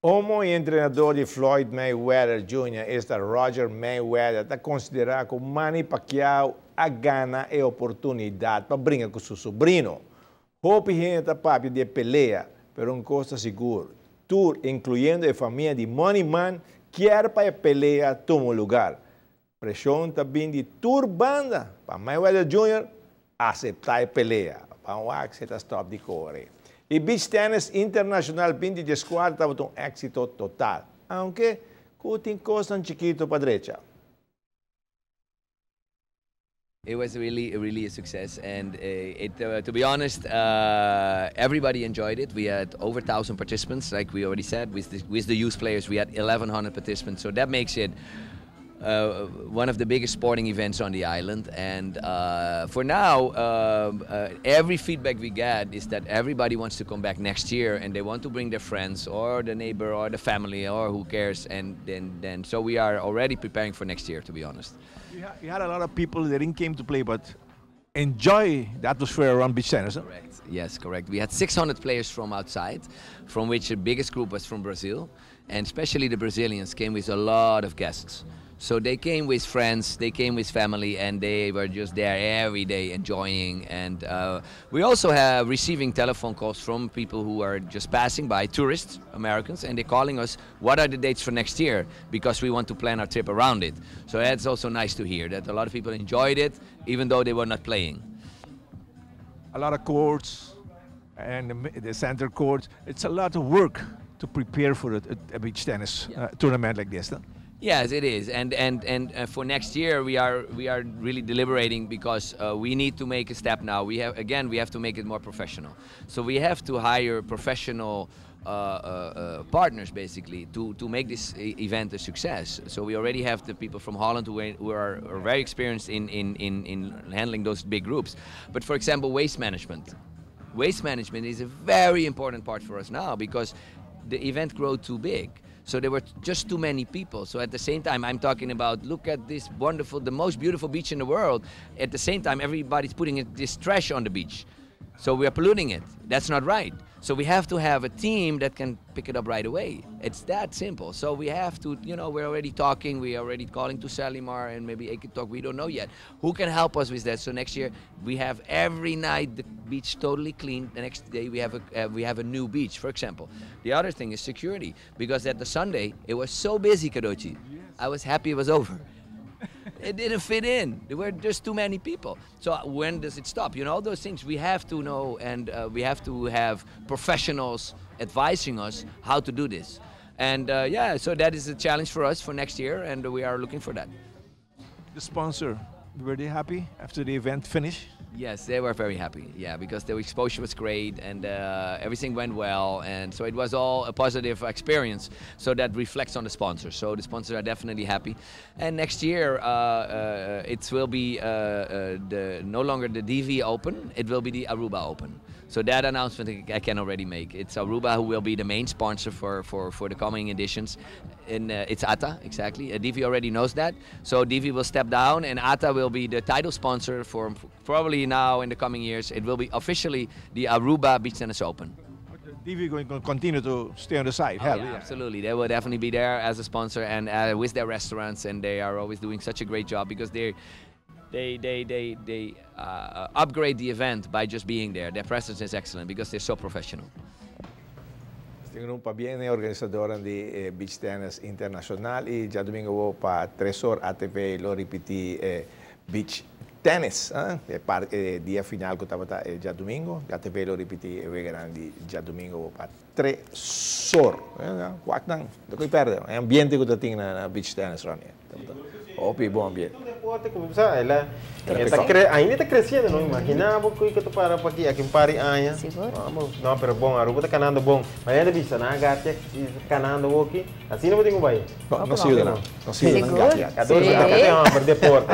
Homo e treinador de Floyd Mayweather Jr. está Roger Mayweather, está considerado como Manny Pacquiao a gana e oportunidade para brincar com seu sobrinho. Hope gente papi de pelea, pero um costa seguro. Tour, incluyendo a família de Money Man, quer para a pelea tomar lugar. Pressão também de Tour Banda para Mayweather Jr. aceitar a pelea. Para o aceitar stop de correr. E beach tennis internacional 24 estava um êxito total, aunque tem coisa chiquito para a direita. It was really a success, and to be honest, everybody enjoyed it. We had over 1,000 participants, like we already said. With the youth players, we had 1,100 participants, so that makes it one of the biggest sporting events on the island. And for now, every feedback we get is that everybody wants to come back next year, and they want to bring their friends or the neighbor or the family or who cares. And then so we are already preparing for next year, to be honest. You had a lot of people that didn't came to play, but enjoy the atmosphere around beach tennis. Huh? Correct. Yes, correct. We had 600 players from outside, from which the biggest group was from Brazil, and especially the Brazilians came with a lot of guests. So they came with friends, they came with family, and they were just there every day enjoying. And we also have receiving telephone calls from people who are just passing by, tourists, Americans, and they're calling us, what are the dates for next year? Because we want to plan our trip around it. So that's also nice to hear, that a lot of people enjoyed it, even though they were not playing. A lot of courts, and the center courts. It's a lot of work to prepare for a beach tennis tournament like this. Huh? Yes, it is, and for next year we are really deliberating, because we need to make a step now. We have to make it more professional. So we have to hire professional partners, basically, to make this event a success. So we already have the people from Holland who are very experienced in handling those big groups. But for example, waste management. Waste management is a very important part for us now, because the event grew too big. So there were just too many people. So at the same time, I'm talking about, look at this wonderful, the most beautiful beach in the world. At the same time, everybody's putting this trash on the beach. So we are polluting it. That's not right. So we have to have a team that can pick it up right away. It's that simple. So we have to, we're already talking, we're already calling to Salimar and maybe Eke Talk, we don't know yet. Who can help us with that? So next year, we have every night the beach totally clean. The next day we have a new beach, for example. The other thing is security, because at the Sunday, it was so busy, Cadochi. Yes. I was happy it was over. It didn't fit in. There were just too many people. So when does it stop? All those things we have to know, and we have to have professionals advising us how to do this. And so that is a challenge for us for next year, and we are looking for that. The sponsor, were they happy after the event finished? Yes, they were very happy, because the exposure was great, and everything went well, and so it was all a positive experience. So that reflects on the sponsors. So the sponsors are definitely happy. And next year, it will be no longer the DV Open, it will be the Aruba Open. So that announcement I can already make. It's Aruba who will be the main sponsor for the coming editions. And it's ATA, exactly. DV already knows that. So DV will step down, and ATA will be the title sponsor for probably now in the coming years. It will be officially the Aruba Beach Tennis Open. DV going to continue to stay on the side? Oh, yeah, absolutely. They will definitely be there as a sponsor, and with their restaurants, and they are always doing such a great job, because they upgrade the event by just being there. Their presence is excellent because they're so professional. Tengo un pabiene organizador de beach tennis internacional, y ya domingo para 3 horas ATV lo repeti beach tennis. Dia final que estava já domingo, ATV lo repeti grande já domingo para 3 horas. Quatro não coi perde. É ambiente que tem na beach tennis Ronnie. Opi, bom ambiente. Deporte, como sabe, ela ainda está crescendo, não imaginava que eu para aqui em Paris anos. Vamos, não, pero bom, a Aruba está canando bom. Mas ainda vista na gata canando aqui, assim não vou ter um bairro. Não sei não. Não sei não. 14 para Deporte.